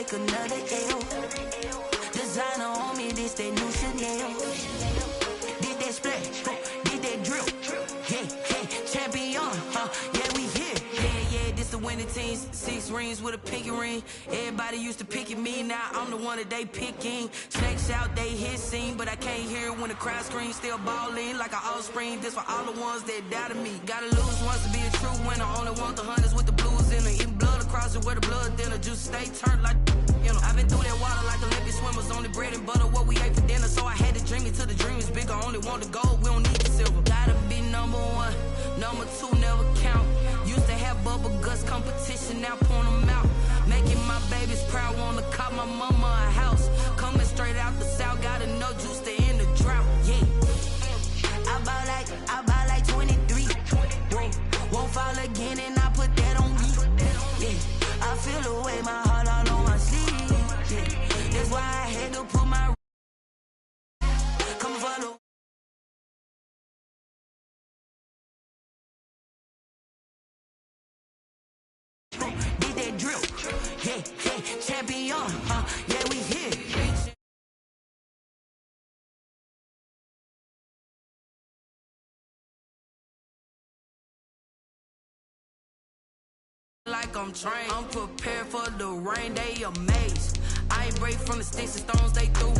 take another L. Designer on me, this that new Chanel. Did that splash, did that drill. Yeah, champion, yeah, we here. Yeah, this the winning team. 6 rings with a pinky ring. Everybody used to pick at me, now I'm the one that they picking. Snakes out, they hit scene, but I can't hear it when the crowd screams. Still ballin' like an offspring. This for all the ones that doubted me. Gotta lose once to be a true winner. Only want the hunters with the blues in it. Eating blood across it where the blood dinner. Juice stay turned like, you know. I've been through that water like Olympic swimmers. Only bread and butter, what we ate for dinner. So I had to dream it till the dream is bigger. Only want the gold, we don't need the silver. Gotta be number 1, number 2 never count. Used to have bubble guts competition, now point them out. Making my babies proud, wanna cop my mama a house. Coming straight out the south, gotta know juice to end the drought. Yeah, I buy like 23. Won't fall again, and I put that on me. Yeah, I feel away, my heart all on my sleeve. Yeah, that's why I had to put my come follow. Did that drill? Yeah, champion, yeah, we here. Like I'm trained, I'm prepared for the rain, they amazed. I ain't break from the sticks and stones they threw.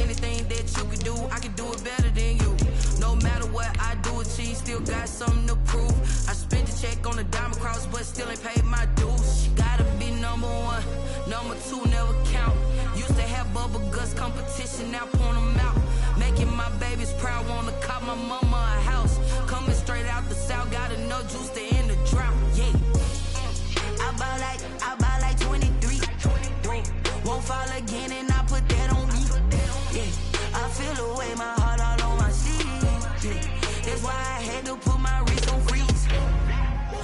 Anything that you can do, I can do it better than you. No matter what I do achieve, still got something to prove. I spent the check on the diamond cross, but still ain't paid my dues. Gotta be number 1, number 2 never count. Used to have bubble guts competition, now point them out. Making my babies proud, wanna cop my mama a house. Coming straight out the south, gotta know juice to end the drought. Yeah, I buy like 23. Won't fall again, and I put that on me. Yeah, I feel away, my heart all on my sleeve. Yeah, that's why I had to put my wrist on freeze.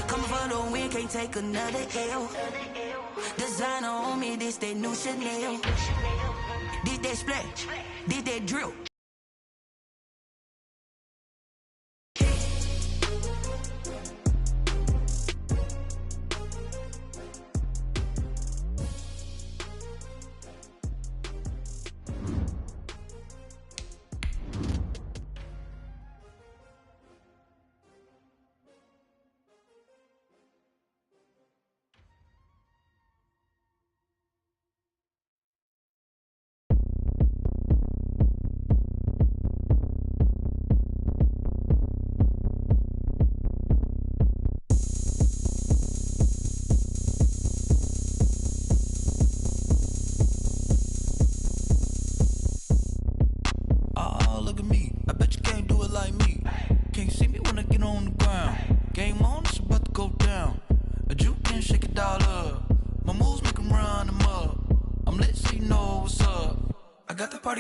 Coming for the win, can't take another L. Designer on me, this that new Chanel. Did that splash, did that drill.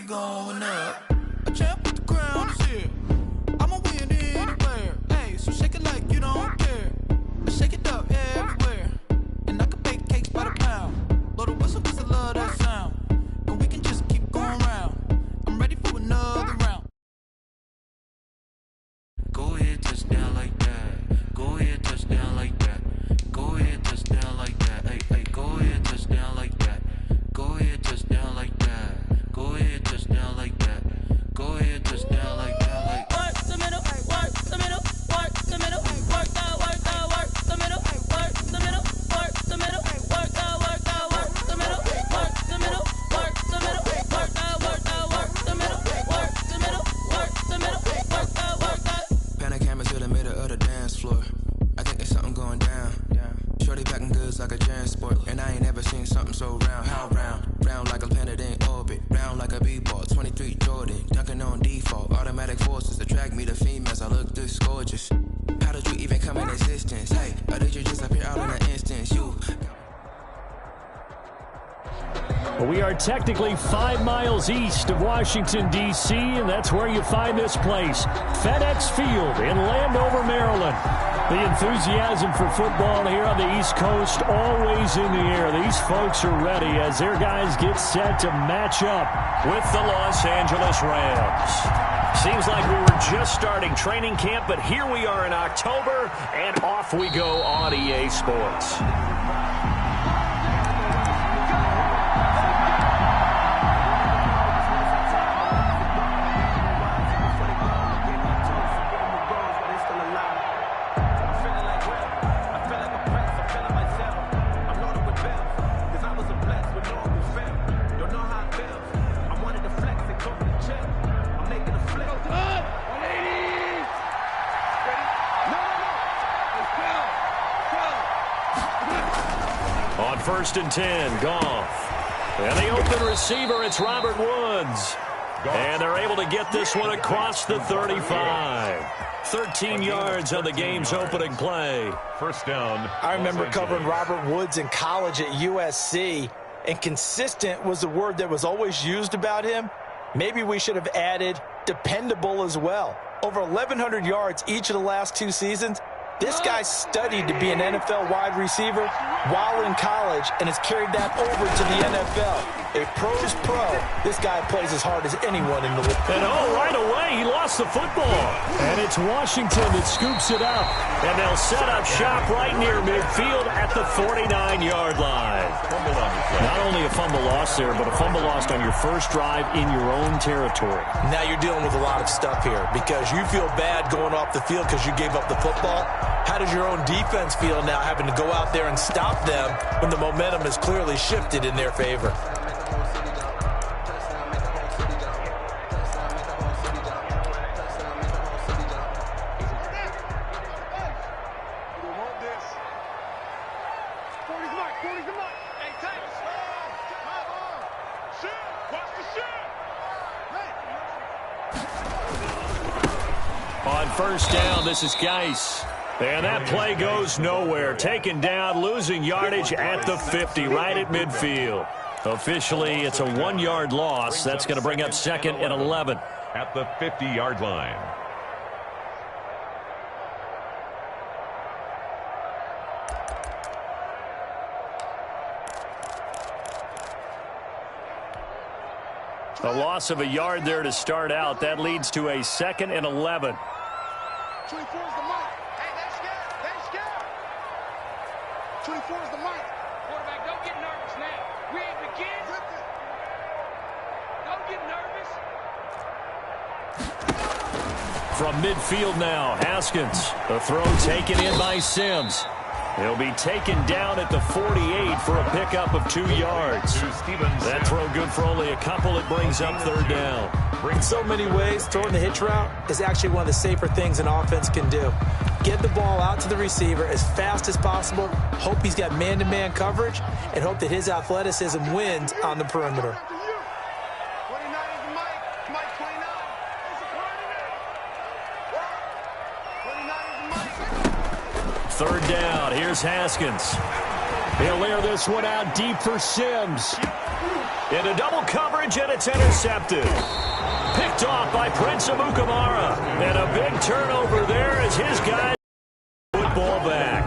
Going up, a champ with the crown is here. I'ma win anywhere. Hey, so shake it like you don't care. Shake it up everywhere. And I can bake cakes by the pound. Blow the whistle 'cause I love that sound. And we can just keep going round. I'm ready for another round. Go ahead, touch down like that. Go ahead, touch down like that. Go ahead, touch down like that. Hey, hey, go ahead, touch down like that. Go ahead, touch down like that. Go ahead, touch down like that. Go ahead, touch down like that. Like work the middle, work the middle, work the middle, work the middle, work the middle, work the middle, work the middle, work the middle, work the middle, work the middle, work the middle, work the middle, work the middle, work the. Pan a camera to the middle of the dance floor. I think there's something going down. Shorty packing goods like a transport, and I ain't never seen something so round. How round? Round like a planet in orbit, round like a b-ball. 23 Jordan, dunking on default. Automatic forces attract me to females. I look this gorgeous. How did you even come in existence? Hey, or did you just appear out in an instance? You. Well, we are technically 5 miles east of Washington, D.C., and that's where you find this place, FedEx Field in Landover, Maryland. The enthusiasm for football here on the East Coast always in the air. These folks are ready as their guys get set to match up with the Los Angeles Rams. Seems like we were just starting training camp, but here we are in October, and off we go on EA Sports. first and 10. Goff. And the open receiver, it's Robert Woods. And they're able to get this one across the 35. 13 yards on the game's opening play. First down. I remember covering Robert Woods in college at USC, and consistent was the word that was always used about him. Maybe we should have added dependable as well. Over 1,100 yards each of the last 2 seasons. This guy studied to be an NFL wide receiver while in college and has carried that over to the NFL. A pro's pro. This guy plays as hard as anyone in the league. And right away, he lost the football. And it's Washington that scoops it up. And they'll set up shop right near midfield at the 49-yard line. Not only a fumble loss there, but a fumble lost on your first drive in your own territory. Now you're dealing with a lot of stuff here because you feel bad going off the field because you gave up the football. How does your own defense feel now having to go out there and stop them when the momentum has clearly shifted in their favor? On first down, this is Geis. And that play goes nowhere. Taken down, losing yardage at the 50, right at midfield. Officially, it's a 1-yard loss. That's going to bring up second and 11. At the 50-yard line. A loss of a yard there to start out. That leads to a second and 11. 24 is the mic. Hey, they scared. They scared. 24 is the mic. Quarterback, don't get nervous now. We ain't begin. Don't get nervous. From midfield now, Haskins. The throw taken in by Sims. He'll be taken down at the 48 for a pickup of 2 yards. That throw good for only a couple. It brings up third down. In so many ways, throwing the hitch route is actually one of the safer things an offense can do. Get the ball out to the receiver as fast as possible, hope he's got man-to-man coverage, and hope that his athleticism wins on the perimeter. 29 is the mic. Mic 29. It's a party now. 29 is the mic. Third down. Here's Haskins. He'll layer this one out deep for Sims. Into double coverage, and it's intercepted. Picked off by Prince Amukamara. And a big turnover there as his guy football back.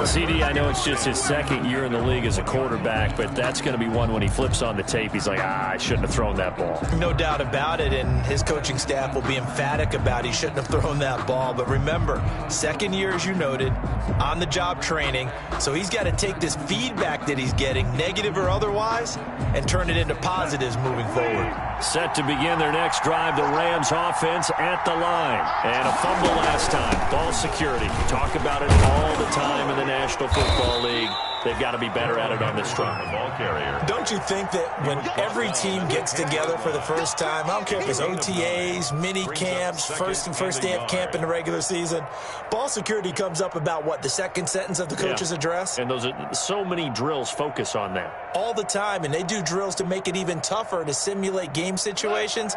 CD, I know it's just his second year in the league as a quarterback, but that's going to be one when he flips on the tape. He's like, I shouldn't have thrown that ball. No doubt about it, and his coaching staff will be emphatic about he shouldn't have thrown that ball. But remember, second year, as you noted, on-the-job training, so he's got to take this feedback that he's getting, negative or otherwise, and turn it into positives moving forward. Set to begin their next drive, the Rams offense at the line. And a fumble last time. Ball security. Talk about it all the time in the National Football League. They've got to be better at it on this drive. Ball carrier. Don't you think that when every team gets together for the first time, I don't care if it's OTAs, mini camps, first day of camp in the regular season, ball security comes up about, what, the second sentence of the coach's address? And those are so many drills focus on that. All the time, and they do drills to make it even tougher to simulate game situations.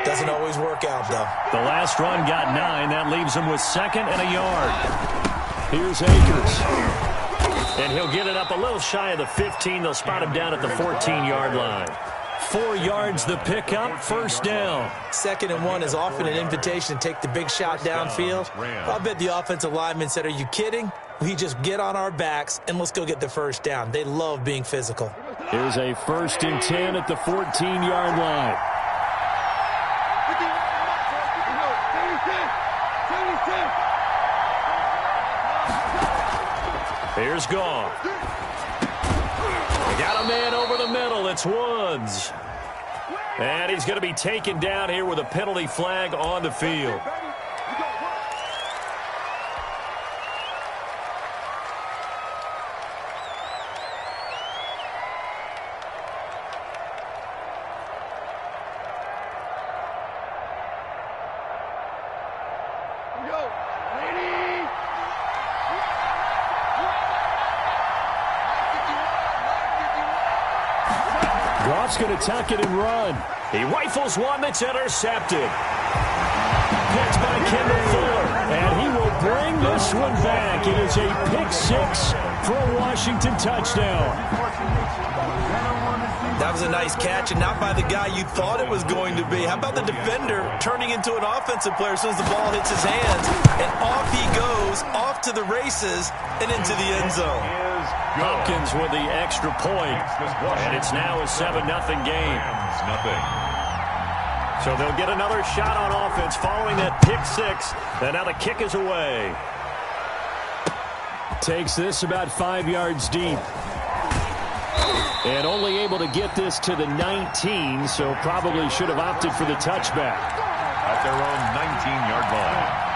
Doesn't always work out, though. The last run got 9. That leaves him with second and a yard. Here's Akers. And he'll get it up a little shy of the 15. They'll spot him down at the 14-yard line. 4 yards the pickup, first down. Second and 1 is often an invitation to take the big shot downfield. I bet the offensive lineman said, are you kidding? We just get on our backs and let's go get the first down. They love being physical. Here's a 1st and 10 at the 14-yard line. Here's Goff. They got a man over the middle. It's Woods. And he's going to be taken down here with a penalty flag on the field. Goff's going to tuck it and run. He rifles one that's intercepted. Picked by Kendall Fuller, and he will bring this one back. It is a pick six for a Washington touchdown. That was a nice catch, and not by the guy you thought it was going to be. How about the defender turning into an offensive player as soon as the ball hits his hands, and off he goes, off to the races, and into the end zone. Hopkins with the extra point, and it's now a 7-0 game. So they'll get another shot on offense following that pick six, and now the kick is away. Takes this about 5 yards deep. And only able to get this to the 19, so probably should have opted for the touchback. At their own 19-yard line.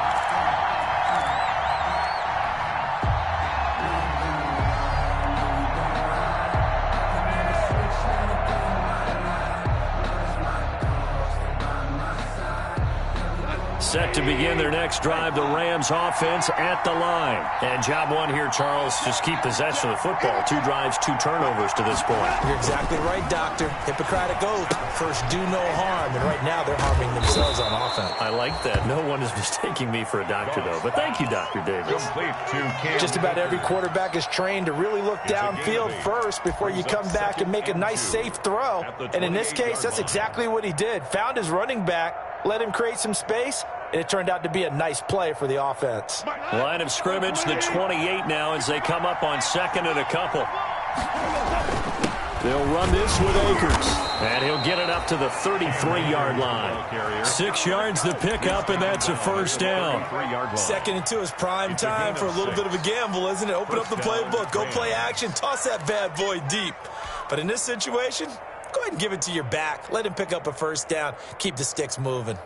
Set to begin their next drive, the Rams offense at the line. And job one here, Charles, just keep possession of the football. 2 drives, 2 turnovers to this point. You're exactly right, Doctor. Hippocratic oath. First, do no harm. And right now, they're harming themselves on offense. I like that. No one is mistaking me for a doctor, though. But thank you, Dr. Davis. Just about every quarterback is trained to really look downfield first before you come back and make a nice, safe throw. And in this case, that's exactly what he did. Found his running back, let him create some space, and it turned out to be a nice play for the offense. Line of scrimmage, the 28 now as they come up on 2nd and a couple. They'll run this with Akers, and he'll get it up to the 33-yard line. 6 yards the pickup, and that's a first down. 2nd and 2 is prime time for a little bit of a gamble, isn't it? Open up the playbook, go play action, toss that bad boy deep. But in this situation, go ahead and give it to your back. Let him pick up a first down. Keep the sticks moving.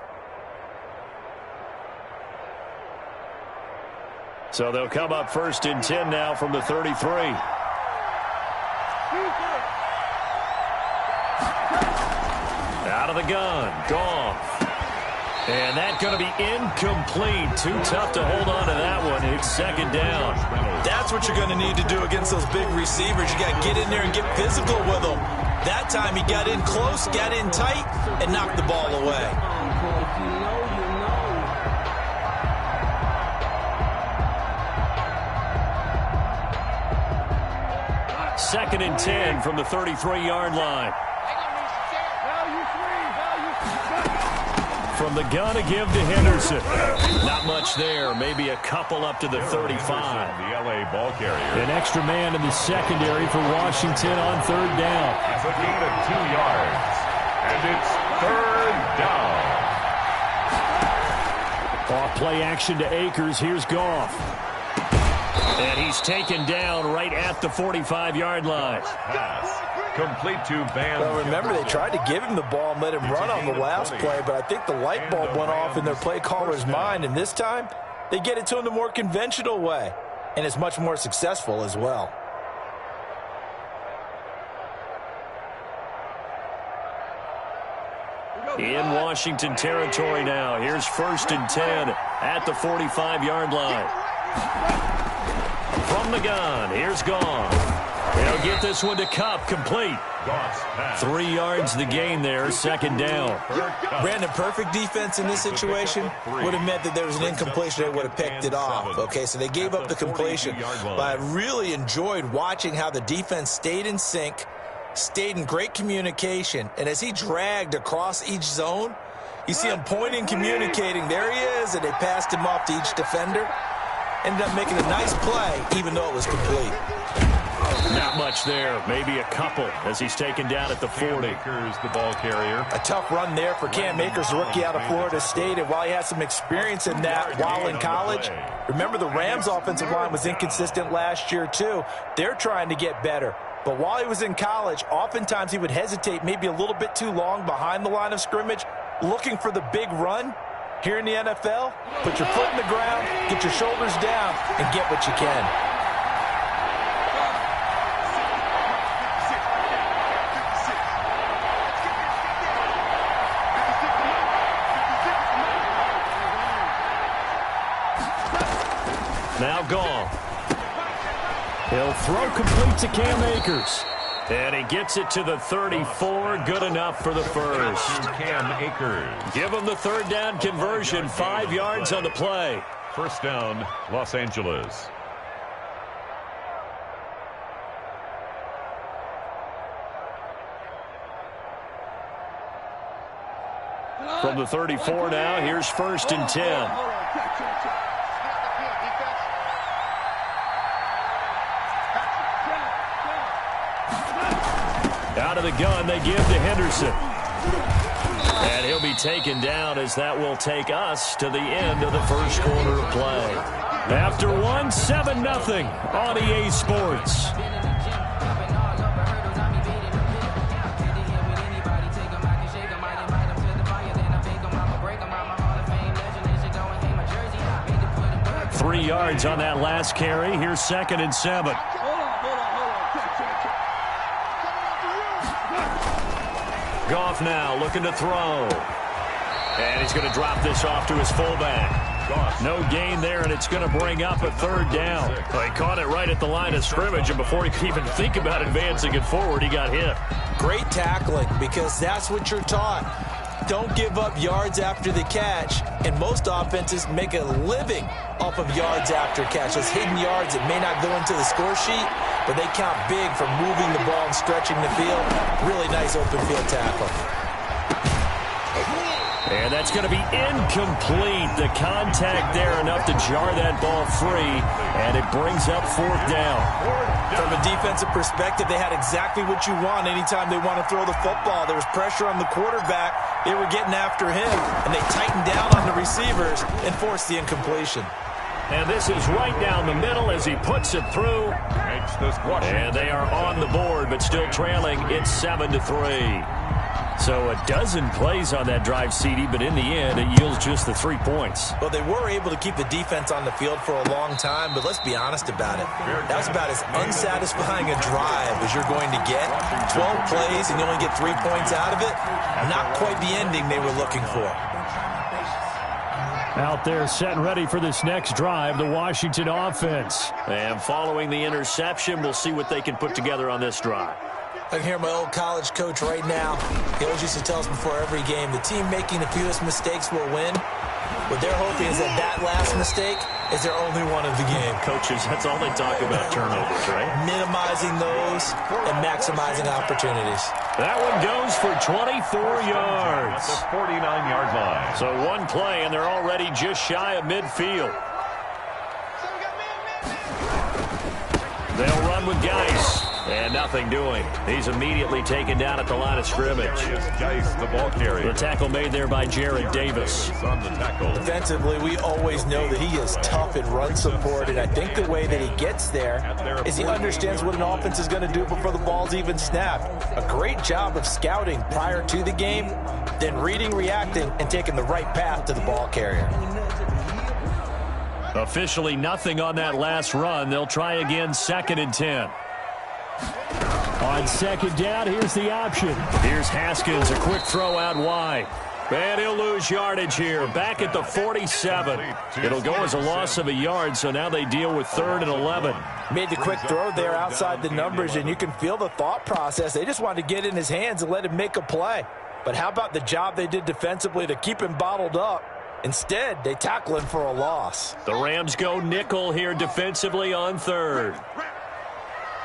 So they'll come up 1st and 10 now from the 33. Out of the gun, Goff. And that's going to be incomplete. Too tough to hold on to that one. It's 2nd down. That's what you're going to need to do against those big receivers. You got to get in there and get physical with them. That time he got in close, got in tight, and knocked the ball away. 2nd and 10 from the 33-yard line. From the gun to give to Henderson. Not much there. Maybe a couple up to the 35. The LA ball carrier. An extra man in the secondary for Washington on 3rd down. It's a gain of 2 yards. And it's 3rd down. Off play action to Akers. Here's Goff. And he's taken down right at the 45-yard line. Pass. Complete to Van. Well, remember, they tried to give him the ball and let him run on the last play, but I think the light bulb went off in their play caller's mind, and this time they get it to him the more conventional way, and it's much more successful as well. In Washington territory now. Here's 1st and 10 at the 45-yard line. From the gun, here's Goff. They'll get this one to Kupp, complete. 3 yards the gain there, 2nd down. Brandon, perfect defense in this situation would have meant that there was an incompletion. They would have picked it off. Okay, so they gave up the completion. But I really enjoyed watching how the defense stayed in sync, stayed in great communication, and as he dragged across each zone, you see him pointing, communicating. There he is, and they passed him off to each defender. Ended up making a nice play, even though it was complete. Not much there. Maybe a couple as he's taken down at the 40. Akers, the ball carrier. A tough run there for Cam Akers, the rookie out of Florida State. And while he had some experience in that while in college, remember the Rams' offensive line was inconsistent last year too. They're trying to get better. But while he was in college, oftentimes he would hesitate maybe a little bit too long behind the line of scrimmage, looking for the big run. Here in the NFL, put your foot in the ground, get your shoulders down, and get what you can. Now Goff. He'll throw complete to Cam Akers. And he gets it to the 34. Good enough for the first. Cam Akers. Give him the third down conversion. 5 yards on the play. First down, Los Angeles. From the 34 now, here's 1st and 10. Out of the gun, they give to Henderson. And he'll be taken down as that will take us to the end of the first quarter of play. After 7-0 on EA Sports. Three yards on that last carry. Here's 2nd and 7. Goff now looking to throw. And he's going to drop this off to his fullback. No gain there, and it's going to bring up a 3rd down. Well, he caught it right at the line of scrimmage, and before he could even think about advancing it forward, he got hit. Great tackling, because that's what you're taught. Don't give up yards after the catch, and most offenses make a living off of yards after catch. Those hidden yards that may not go into the score sheet, but they count big for moving the ball and stretching the field. Really nice open field tackle. And that's going to be incomplete. The contact there enough to jar that ball free, and it brings up 4th down. From a defensive perspective, they had exactly what you want anytime they want to throw the football. There was pressure on the quarterback. They were getting after him, and they tightened down on the receivers and forced the incompletion. And this is right down the middle as he puts it through. And they are on the board, but still trailing. It's 7-3. So a dozen plays on that drive, CD, but in the end, it yields just the 3 points. Well, they were able to keep the defense on the field for a long time, but let's be honest about it. That was about as unsatisfying a drive as you're going to get. 12 plays and you only get 3 points out of it. Not quite the ending they were looking for. Out there set and ready for this next drive, the Washington offense. And following the interception, we'll see what they can put together on this drive. I can hear my old college coach right now. He always used to tell us before every game, the team making the fewest mistakes will win. What they're hoping is that last mistake is their only one of the game. Coaches, that's all they talk about, turnovers, right? Minimizing those and maximizing opportunities. That one goes for 24 yards. At the 49-yard line. So one play, and they're already just shy of midfield. They'll run with Geis. And nothing doing. He's immediately taken down at the line of scrimmage. Geis, the ball carrier. The tackle made there by Jared Davis. On the tackle. Defensively, we always know that he is tough in run support, and I think the way that he gets there is he understands what an offense is going to do before the ball's even snapped. A great job of scouting prior to the game, then reading, reacting, and taking the right path to the ball carrier. Officially nothing on that last run. They'll try again 2nd and 10. On 2nd down, here's the option. Here's Haskins, a quick throw out wide. And he'll lose yardage here. Back at the 47. It'll go as a loss of a yard, so now they deal with 3rd and 11. Made the quick throw there outside the numbers, and you can feel the thought process. They just wanted to get in his hands and let him make a play. But how about the job they did defensively to keep him bottled up? Instead, they tackle him for a loss. The Rams go nickel here defensively on 3rd.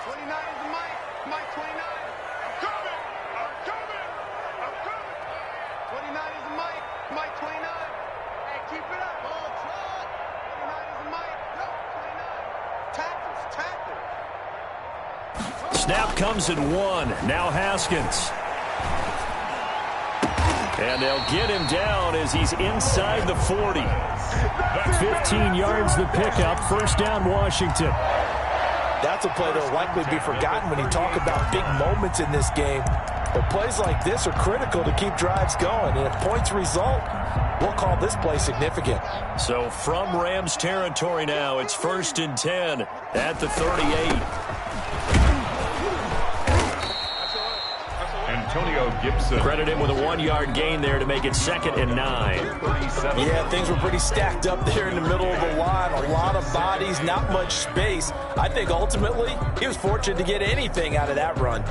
29 is the Mike 29. I'm coming. 29 is the Mike 29. Hey, keep it up. Ball truck. 29 is the Mike. No, 29. Tackles. Snap comes at 1. Now Haskins. And they'll get him down as he's inside the 40. 15 yards the pickup. First down, Washington. That's a play that will likely be forgotten when you talk about big moments in this game. But plays like this are critical to keep drives going. And if points result, we'll call this play significant. So from Rams territory now, it's 1st and 10 at the 38. And Credit him with a 1-yard gain there to make it 2nd and 9. Yeah, things were pretty stacked up there in the middle of the line. A lot of bodies, not much space. I think ultimately he was fortunate to get anything out of that run.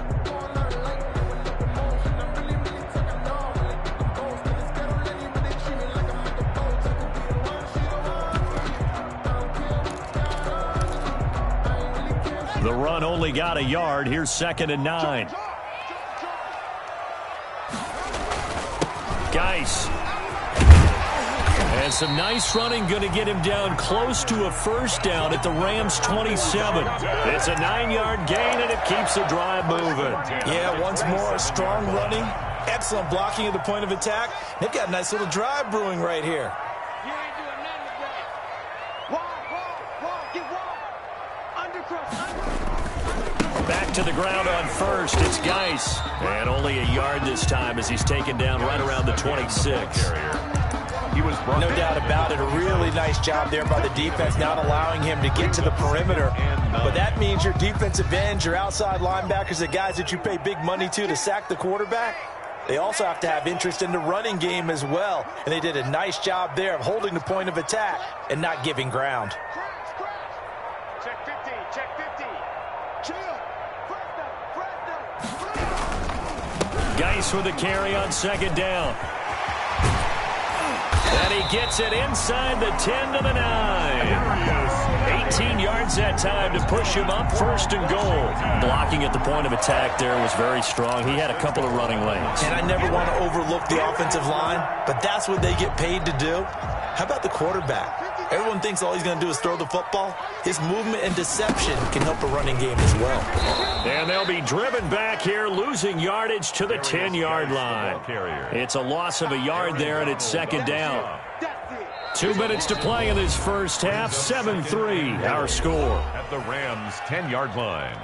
The run only got a yard. Here's 2nd and 9. Geis. And some nice running going to get him down close to a first down at the Rams' 27. It's a 9-yard gain, and it keeps the drive moving. Yeah, once more, strong running, excellent blocking at the point of attack. They've got a nice little drive brewing right here. You ain't doing nothing with that. Wall, get wall. Undercross. Back to the ground on first. It's Geis. And only a yard this time as he's taken down right around the 26. No doubt about it. A really nice job there by the defense, not allowing him to get to the perimeter. But that means your defensive ends, your outside linebackers, the guys that you pay big money to sack the quarterback, they also have to have interest in the running game as well. And they did a nice job there of holding the point of attack and not giving ground. Check 50, check 50. Chill. Geis with a carry on 2nd down. And he gets it inside the 10 to the 9. 18 yards that time to push him up 1st and goal. Blocking at the point of attack there was very strong. He had a couple of running lanes. And I never want to overlook the offensive line, but that's what they get paid to do. How about the quarterback? Everyone thinks all he's going to do is throw the football. His movement and deception can help a running game as well. And they'll be driven back here, losing yardage to the 10-yard line. It's a loss of a yard there, and it's 2nd down. 2 minutes to play in this first half. 7-3, our score. At the Rams' 10-yard line.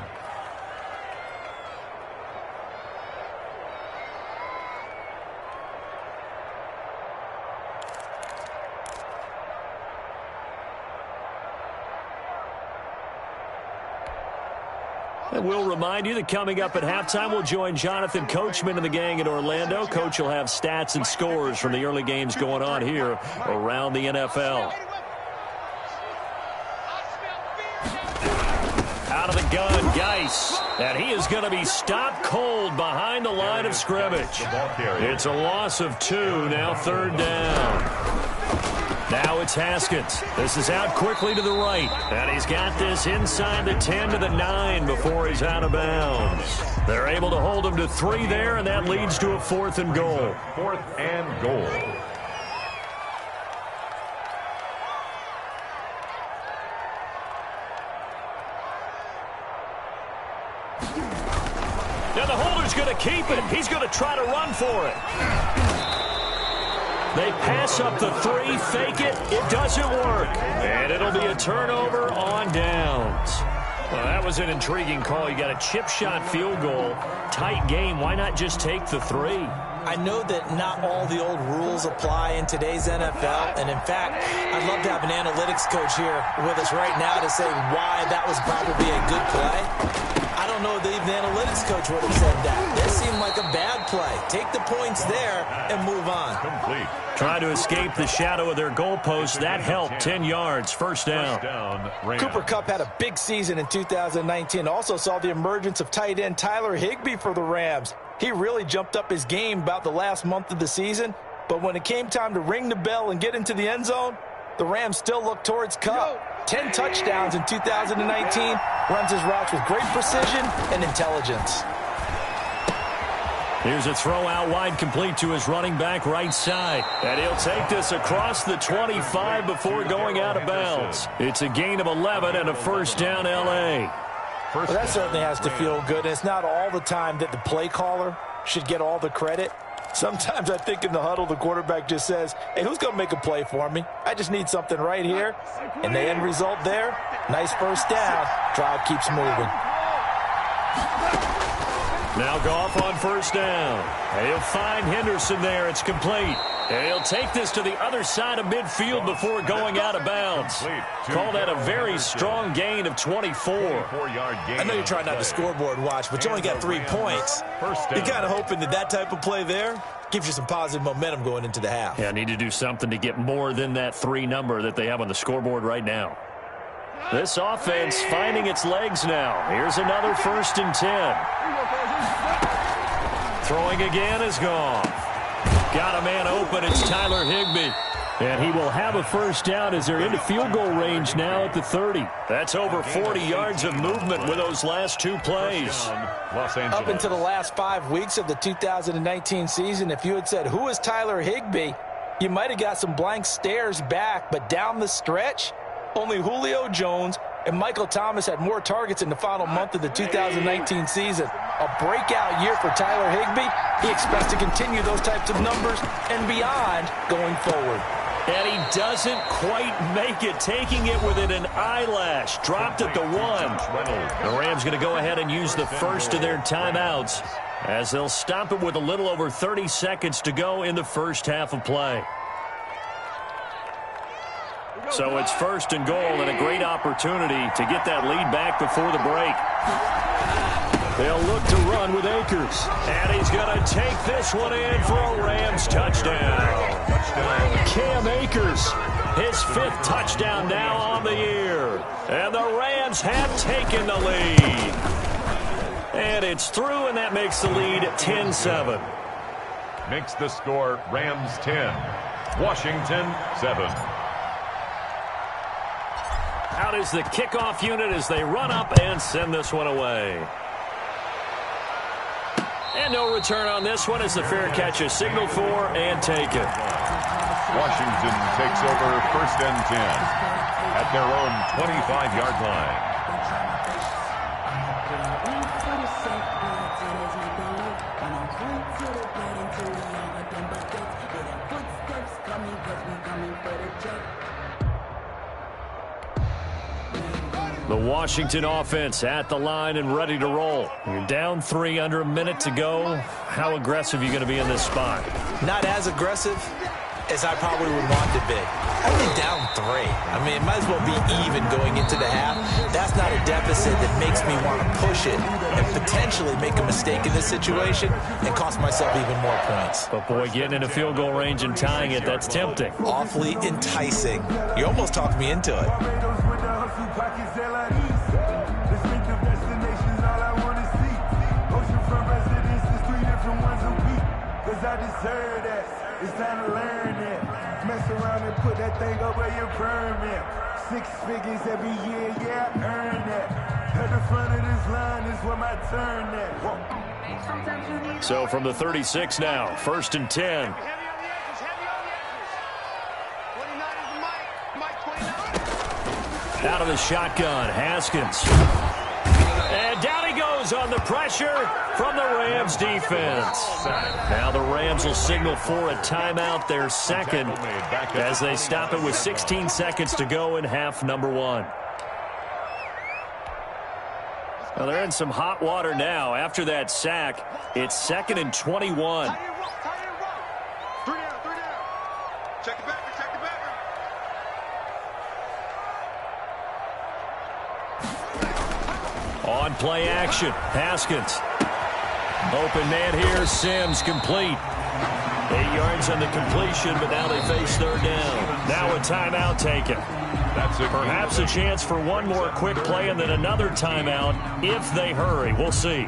And we'll remind you that coming up at halftime, we'll join Jonathan Coachman and the gang in Orlando. Coach will have stats and scores from the early games going on here around the NFL. Out of the gun, Geis. And he is going to be stopped cold behind the line of scrimmage. It's a loss of 2, now 3rd down. Now it's Haskins. This is out quickly to the right. And he's got this inside the 10 to the 9 before he's out of bounds. They're able to hold him to 3 there, and that leads to a 4th and goal. 4th and goal. Now the holder's going to keep it. He's going to try to run for it. They pass up the 3, fake it. It doesn't work. And it'll be a turnover on downs. Well, that was an intriguing call. You got a chip shot field goal. Tight game. Why not just take the 3? I know that not all the old rules apply in today's NFL. And, in fact, I'd love to have an analytics coach here with us right now to say why that was probably a good play. I don't know if even the analytics coach would have said that. This seemed like a bad play. Take the points there and move on. Complete. Try to escape the shadow of their goalpost. That helped. 10 yards. First down. Cooper Kupp had a big season in 2019. Also saw the emergence of tight end Tyler Higbee for the Rams. He really jumped up his game about the last month of the season. But when it came time to ring the bell and get into the end zone, the Rams still looked towards Kupp. 10 touchdowns in 2019. Runs his routes with great precision and intelligence. Here's a throw out wide, complete to his running back right side. And he'll take this across the 25 before going out of bounds. It's a gain of 11 and a first down L.A. Well, that certainly has to feel good. It's not all the time that the play caller should get all the credit. Sometimes I think in the huddle, the quarterback just says, hey, who's going to make a play for me? I just need something right here. And the end result there, nice first down. Drive keeps moving. Now Goff on first down. He'll find Henderson there. It's complete. And he'll take this to the other side of midfield before going out of bounds. Call that a very strong gain of 24. I know you're trying not to scoreboard watch, but you only got 3 points. You're kind of hoping that type of play there gives you some positive momentum going into the half. Yeah, need to do something to get more than that 3 number that they have on the scoreboard right now. This offense finding its legs now. Here's another 1st and 10. Throwing again is gone. Got a man open. It's Tyler Higbee. And he will have a first down as they're into field goal range now at the 30. That's over 40 yards of movement with those last 2 plays. Up until the last 5 weeks of the 2019 season, if you had said, who is Tyler Higbee, you might have got some blank stares back. But down the stretch, only Julio Jones and Michael Thomas had more targets in the final month of the 2019 season. A breakout year for Tyler Higbee. He expects to continue those types of numbers and beyond going forward. And he doesn't quite make it, taking it within an eyelash. Dropped at the 1. The Rams going to go ahead and use the first of their timeouts as they'll stop it with a little over 30 seconds to go in the first half of play. So it's 1st and goal and a great opportunity to get that lead back before the break. They'll look to run with Akers. And he's going to take this one in for a Rams touchdown. Cam Akers, his 5th touchdown now on the year. And the Rams have taken the lead. And it's through, and that makes the lead 10-7. Makes the score Rams 10, Washington 7. Out is the kickoff unit as they run up and send this one away. And no return on this one as the fair catch is signaled for and taken. Washington takes over 1st and 10 at their own 25-yard line. The Washington offense at the line and ready to roll. You're down 3, under a minute to go. How aggressive are you going to be in this spot? Not as aggressive as I probably would want to be. Only down 3. I mean, it might as well be even going into the half. That's not a deficit that makes me want to push it and potentially make a mistake in this situation and cost myself even more points. But, boy, getting into field goal range and tying it, that's tempting. Awfully enticing. You almost talked me into it. I deserve that. It's time to learn that. Mess around and put that thing up where your permit. 6 figures every year, yeah, I earn that. At the front of this line is where my turn at. So from the 36 now, 1st and 10. Out of the shotgun, Haskins. And down he goes on the pressure from the Rams defense. Now the Rams will signal for a timeout, their 2nd, as they stop it with 16 seconds to go in half number 1. Well, they're in some hot water now. After that sack, it's 2nd and 21. Check it back. On play action, Haskins. Open man here, Sims complete. 8 yards on the completion, but now they face 3rd down. Now a timeout taken. Perhaps a chance for one more quick play and then another timeout if they hurry. We'll see.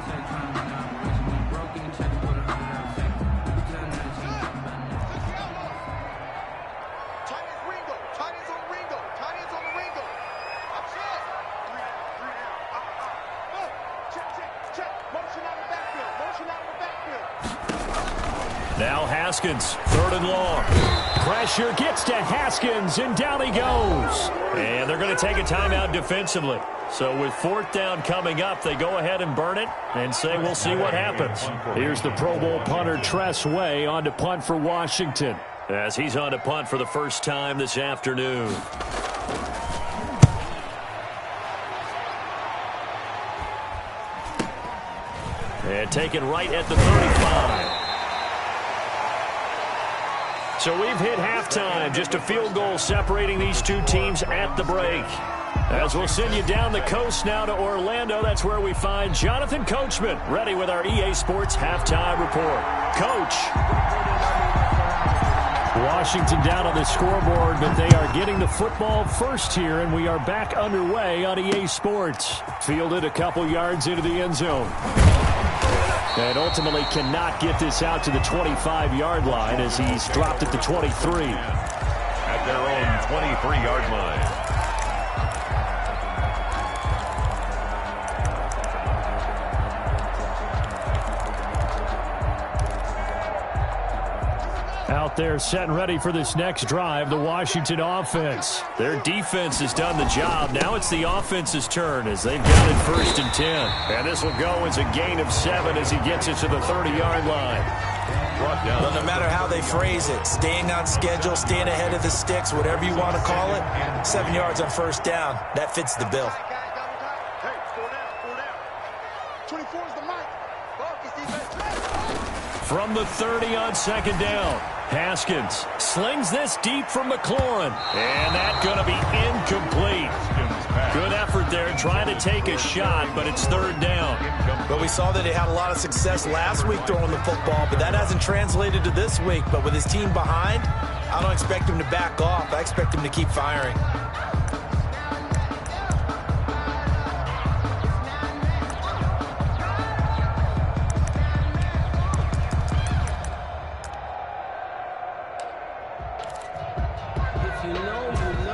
Now Haskins, 3rd and long. Pressure gets to Haskins, and down he goes. And they're going to take a timeout defensively. So with 4th down coming up, they go ahead and burn it and say we'll see what happens. Here's the Pro Bowl punter Tress Way on to punt for Washington, as he's on to punt for the first time this afternoon. And taken right at the 35. So we've hit halftime. Just a field goal separating these two teams at the break. As we'll send you down the coast now to Orlando, that's where we find Jonathan Coachman, ready with our EA Sports halftime report. Coach. Washington down on the scoreboard, but they are getting the football first here, and we are back underway on EA Sports. Fielded a couple yards into the end zone. And ultimately cannot get this out to the 25-yard line as he's dropped at the 23. At their own 23-yard line. Out there set and ready for this next drive, the Washington offense. Their defense has done the job. Now it's the offense's turn as they've got it 1st and 10. And this will go as a gain of 7 as he gets it to the 30-yard line. Well, no matter how they phrase it, staying on schedule, staying ahead of the sticks, whatever you want to call it, 7 yards on 1st down, that fits the bill. Hey, 4 down. 24 is the mic. From the 30 on 2nd down, Haskins slings this deep from McLaurin. And that's going to be incomplete. Good effort there trying to take a shot, but it's 3rd down. But we saw that he had a lot of success last week throwing the football, but that hasn't translated to this week. But with his team behind, I don't expect him to back off. I expect him to keep firing.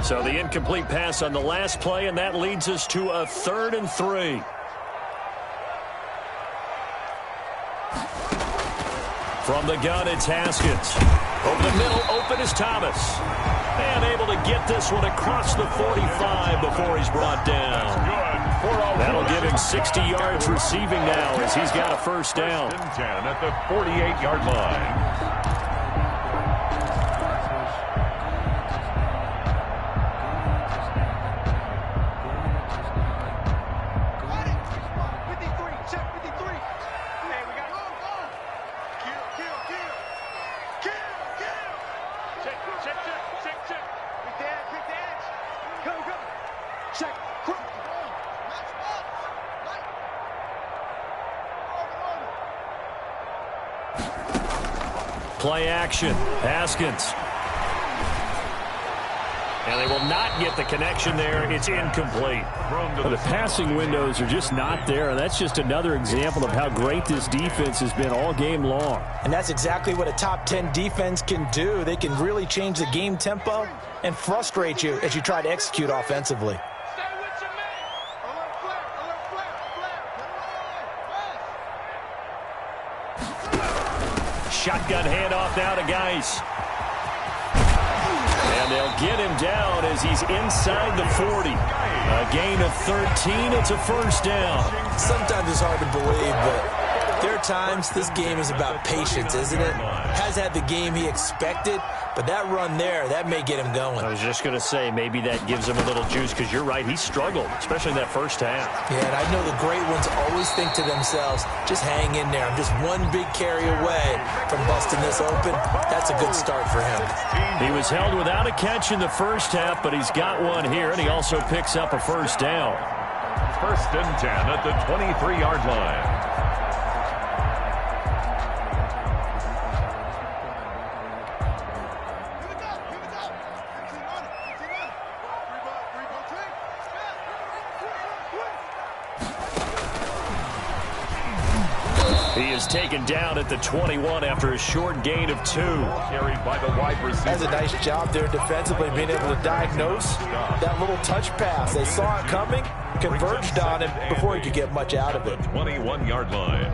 So the incomplete pass on the last play, and that leads us to a 3rd and 3. From the gun, it's Haskins. Over the middle, open is Thomas. And able to get this one across the 45 before he's brought down. That'll give him 60 yards receiving now as he's got a 1st down. 10 at the 48-yard line. Play action. Haskins. And they will not get the connection there. It's incomplete. The passing windows are just not there. And that's just another example of how great this defense has been all game long. And that's exactly what a top 10 defense can do. They can really change the game tempo and frustrate you as you try to execute offensively. Shotgun handoff now to Geis. And they'll get him down as he's inside the 40. A gain of 13. It's a 1st down. Sometimes it's hard to believe, but there are times this game is about patience, isn't it? Has had the game he expected, but that run there, that may get him going. I was just going to say, maybe that gives him a little juice, because you're right, he struggled, especially in that 1st half. Yeah, and I know the great ones always think to themselves, just hang in there. I'm just one big carry away from busting this open. That's a good start for him. He was held without a catch in the 1st half, but he's got one here, and he also picks up a 1st down. 1st and 10 at the 23-yard line. He is taken down at the 21 after a short gain of 2. Carried by the wide receiver. Has a nice job there defensively, being able to diagnose that little touch pass. They saw it coming, converged on him before he could get much out of it. 21-yard line.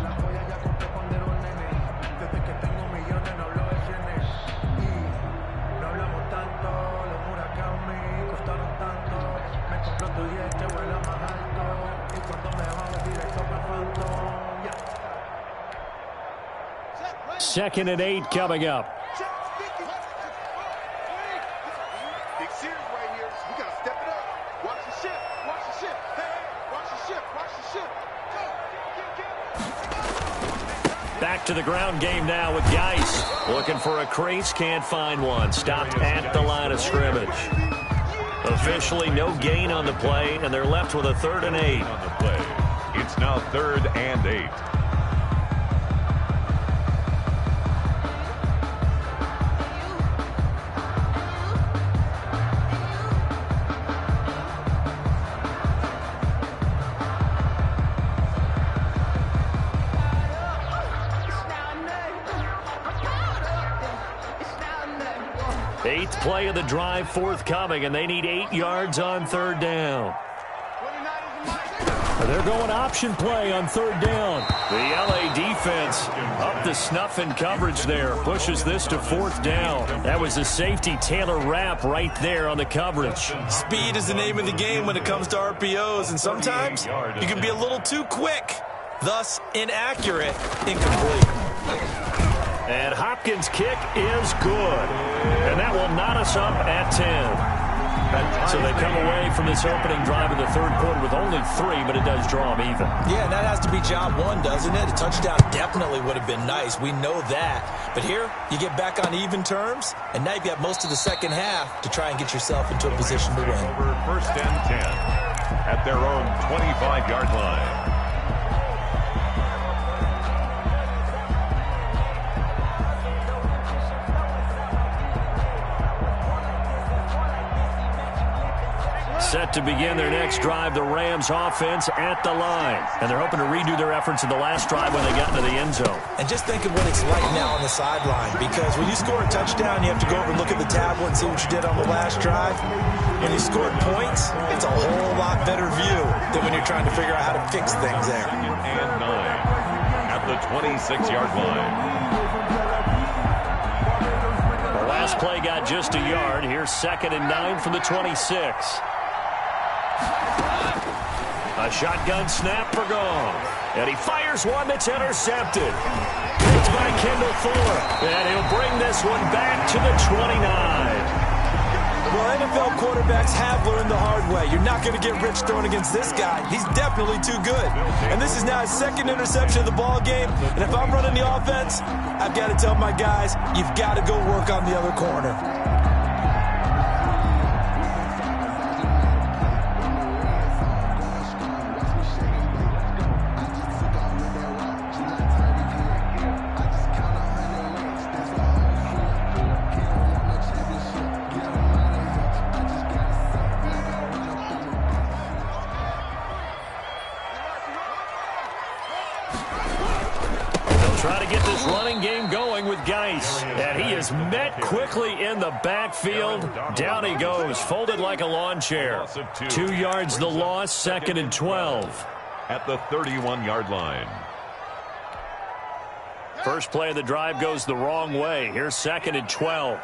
Second and 8 coming up. Big series right here. We got to step it up. Watch the shift. Watch the shift. Hey, watch the shift. Watch the shift. Go. Back to the ground game now with Geis. Looking for a crease, can't find one. Stopped at the line of scrimmage. Officially no gain on the play, and they're left with a 3rd and 8. On the play. It's now 3rd and 8. Eighth play of the drive forthcoming, and they need 8 yards on 3rd down. They're going option play on 3rd down. The LA defense up the snuff in coverage there. Pushes this to 4th down. That was a safety Taylor Rapp right there on the coverage. Speed is the name of the game when it comes to RPOs, and sometimes you can be a little too quick, thus inaccurate, incomplete. And Hopkins' kick is good. And that will knot us up at 10. So they come away from this opening drive in the 3rd quarter with only 3, but it does draw them even. Yeah, and that has to be job 1, doesn't it? A touchdown definitely would have been nice. We know that. But here, you get back on even terms, and now you've got most of the second half to try and get yourself into a position to win. Over 1st and 10 at their own 25-yard line. Set to begin their next drive, the Rams offense at the line. And they're hoping to redo their efforts in the last drive when they got into the end zone. And just think of what it's like now on the sideline, because when you score a touchdown, you have to go over and look at the tablet and see what you did on the last drive. When you scored points, it's a whole lot better view than when you're trying to figure out how to fix things there. 2nd and 9 at the 26-yard line. The last play got just a yard. Here's 2nd and 9 from the 26. A shotgun snap for Gong. And he fires one that's intercepted. Picked by Kendall Thorpe. And he'll bring this one back to the 29. Well, NFL quarterbacks have learned the hard way. You're not going to get rich throwing against this guy. He's definitely too good. And this is now his 2nd interception of the ball game. And if I'm running the offense, I've got to tell my guys, you've got to go work on the other corner. Try to get this running game going with Geis. And he is met quickly in the backfield. Down he goes, folded like a lawn chair. 2 yards the loss, 2nd and 12. At the 31-yard line. First play of the drive goes the wrong way. Here's 2nd and 12.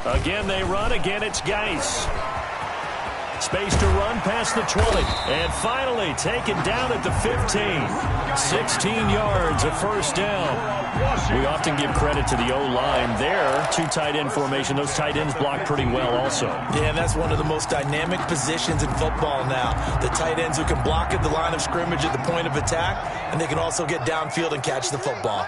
Again they run, again it's Geis. Space to run past the 20. And finally taken down at the 15. 16 yards, a 1st down. We often give credit to the O-line there. 2 tight end formation. Those tight ends block pretty well also. Yeah, and that's one of the most dynamic positions in football now. The tight ends who can block at the line of scrimmage at the point of attack, and they can also get downfield and catch the football.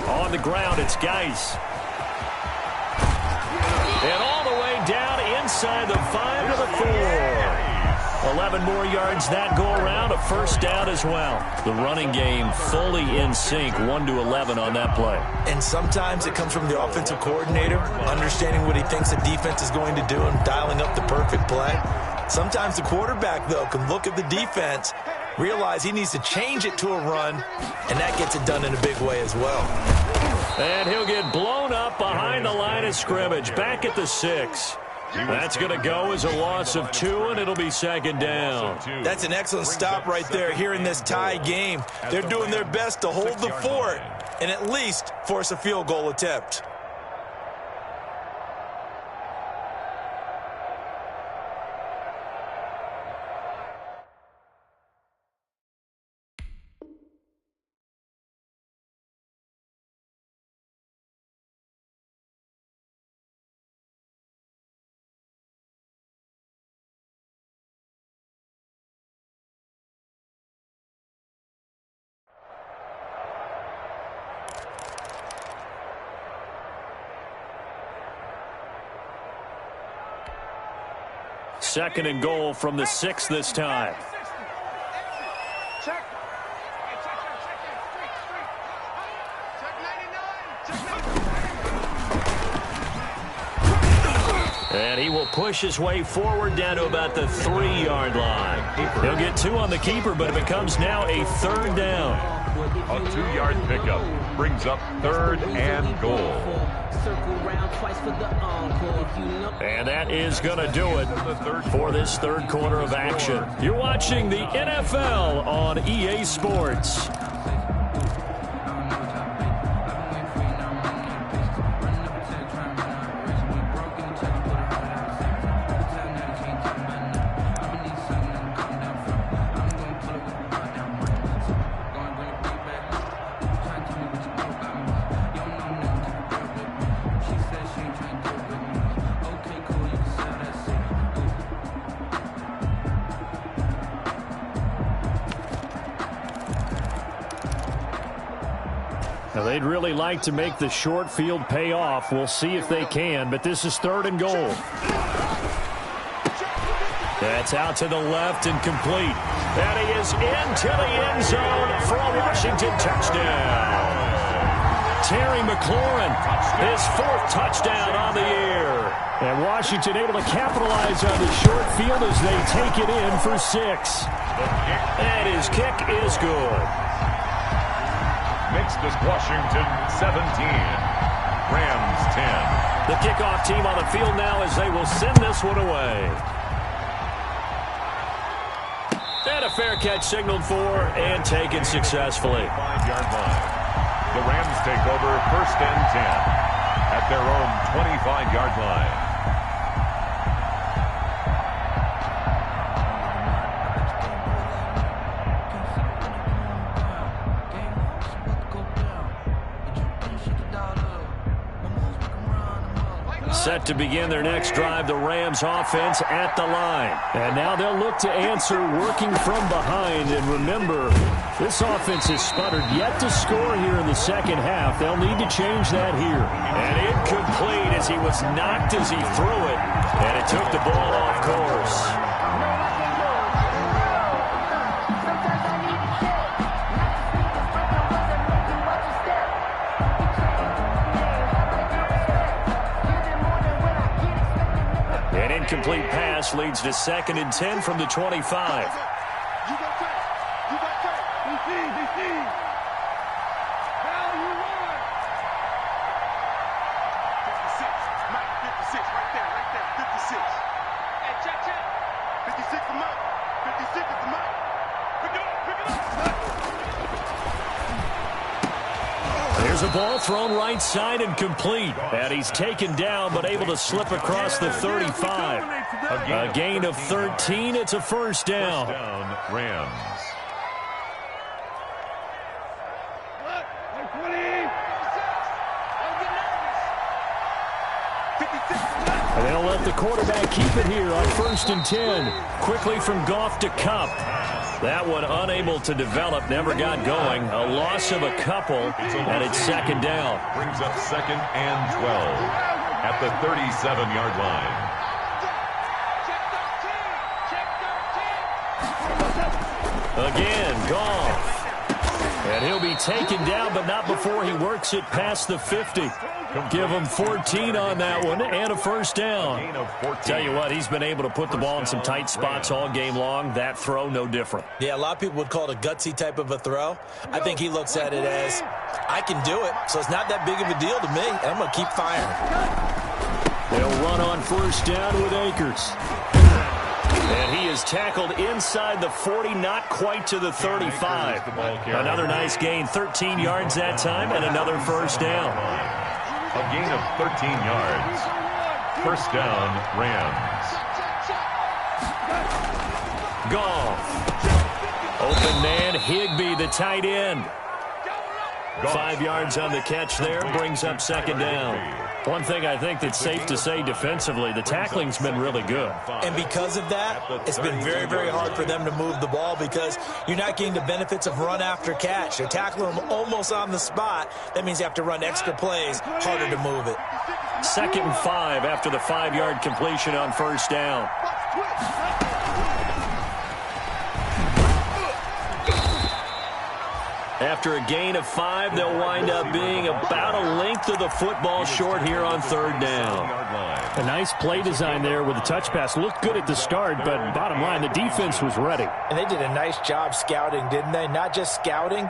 On the ground, it's Geis. And all the way down inside the 5 to the 4. 11 more yards that go around, a 1st down as well. The running game fully in sync, 1 to 11 on that play. And sometimes it comes from the offensive coordinator, understanding what he thinks the defense is going to do and dialing up the perfect play. Sometimes the quarterback, though, can look at the defense, realize he needs to change it to a run, and that gets it done in a big way as well. And he'll get blown up behind the line of scrimmage, back at the 6. That's going to go as a loss of 2, and it'll be 2nd down. That's an excellent stop right there here in this tie game. They're doing their best to hold the fort and at least force a field goal attempt. second and goal from the 6 this time. Check. And he will push his way forward down to about the 3-yard line. He'll get 2 on the keeper, but it becomes now a 3rd down. A 2-yard pickup brings up 3rd and goal. And that is going to do it for this 3rd quarter of action. You're watching the NFL on EA Sports. Now, they'd really like to make the short field pay off. We'll see if they can, but this is 3rd and goal. That's out to the left and complete. And he is into the end zone for a Washington touchdown. Terry McLaurin, his 4th touchdown on the year. And Washington able to capitalize on the short field as they take it in for 6. And his kick is good. Makes this Washington 17, Rams 10. The kickoff team on the field now as they will send this one away. And a fair catch signaled for and taken successfully. 5-yard line. The Rams take over 1st and 10 at their own 25-yard line. Set to begin their next drive, the Rams offense at the line. And now they'll look to answer working from behind. And remember, this offense has sputtered yet to score here in the second half. They'll need to change that here. And incomplete as he was knocked as he threw it. And it took the ball off course. Incomplete pass leads to 2nd and 10 from the 25. You got that. DC. Now you run. 56. Mike, 56. Right there. 56. Hey, check. 56 to Mike. 56 is the Mike. Pick it up. There's a ball thrown right side and complete. And he's taken down but able to slip across the 35. A gain of 13. It's a 1st down. 1st down, Rams. And they'll let the quarterback keep it here on 1st and 10. Quickly from Goff to Kupp. That one unable to develop, never got going. A loss of a couple, and it's 2nd down. Brings up 2nd and 12 at the 37-yard line. Again, Goff. And he'll be taken down, but not before he works it past the 50. Give him 14 on that one and a 1st down. Tell you what, he's been able to put the ball in some tight spots all game long. That throw, no different. Yeah, a lot of people would call it a gutsy type of a throw. I think he looks at it as, I can do it, so it's not that big of a deal to me, and I'm going to keep firing. They'll run on 1st down with Akers. And he is tackled inside the 40, not quite to the 35. Another nice gain, 13 yards that time, and another 1st down. A gain of 13 yards. 1st down, Rams. Goff. Open man, Higbee, the tight end. 5 yards on the catch there, brings up 2nd down. One thing I think that's safe to say defensively, the tackling's been really good. And because of that, it's been very, very hard for them to move the ball because you're not getting the benefits of run after catch. They're tackling them almost on the spot. That means you have to run extra plays, harder to move it. 2nd and 5 after the 5-yard completion on 1st down. After a gain of 5, they'll wind up being about a length of the football short here on third down. A nice play design there with the touch pass. Looked good at the start, but bottom line, the defense was ready. And they did a nice job scouting, didn't they? Not just scouting,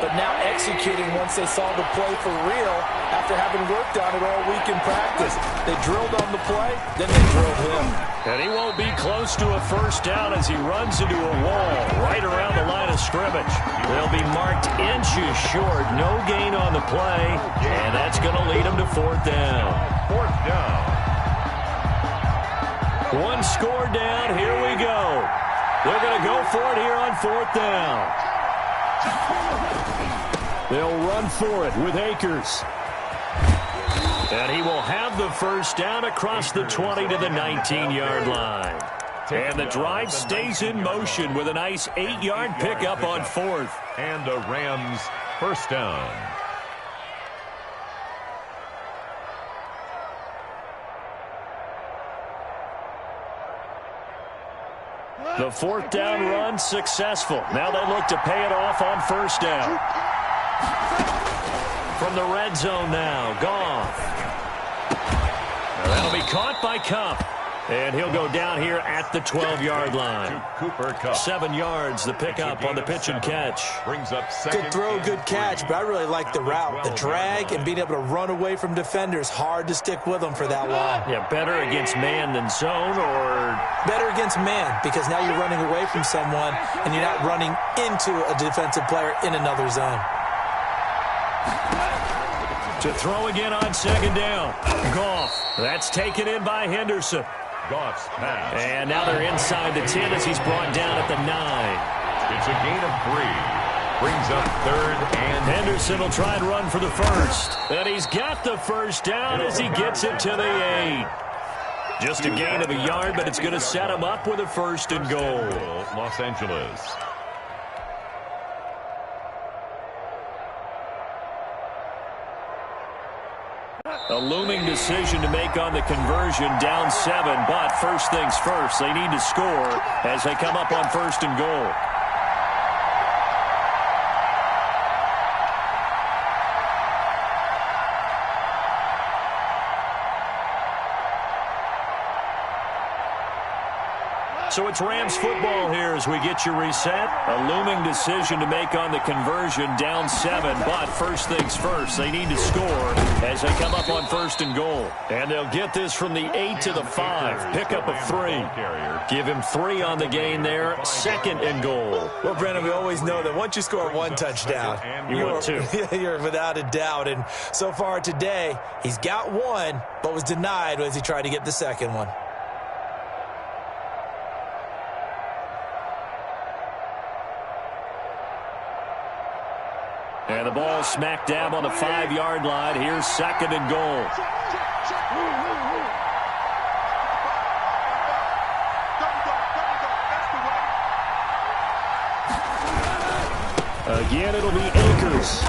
but now executing once they saw the play for real after having worked on it all week in practice. They drilled on the play, then they drilled him. And he won't be close to a first down as he runs into a wall right around the line of scrimmage. They'll be marked inches short. No gain on the play, and that's going to lead them to fourth down. Fourth down. One score down. Here we go. They're going to go for it here on fourth down. They'll run for it with Akers. And he will have the first down across the 20 to the 19-yard line. And the drive stays in motion with a nice 8-yard pickup on fourth. And a Rams first down. The fourth down run successful. Now they look to pay it off on first down. From the red zone now, Goff. That'll be caught by Kupp. And he'll go down here at the 12-yard line. Cooper Kupp. 7 yards, the pickup on the pitch and catch. Brings up second. Good throw, good catch, but I really like the route. The drag and being able to run away from defenders. Hard to stick with them for that long. Yeah, better against man than zone, or better against man, because now you're running away from someone and you're not running into a defensive player in another zone. To throw again on second down. Goff. That's taken in by Henderson. Goff's pass. And now they're inside the 10 as he's brought down at the 9. It's a gain of 3. Brings up third and Henderson will try and run for the first. And he's got the first down as he gets it to the 8. Just a gain of a yard, but it's going to set him up with a first and goal. Los Angeles. A looming decision to make on the conversion, down 7, but first things first, they need to score as they come up on first and goal. So it's Rams football here as we get you reset. A looming decision to make on the conversion, down 7, but first things first, they need to score as they come up on first and goal. And they'll get this from the 8 to the 5, pickup of 3. Give him 3 on the gain there, second and goal. Well, Brennan, we always know that once you score 1 touchdown, you're without a doubt. And so far today, he's got 1, but was denied as he tried to get the second one. And the ball smack dab on the 5-yard line. Here's second and goal. Again, it'll be Akers.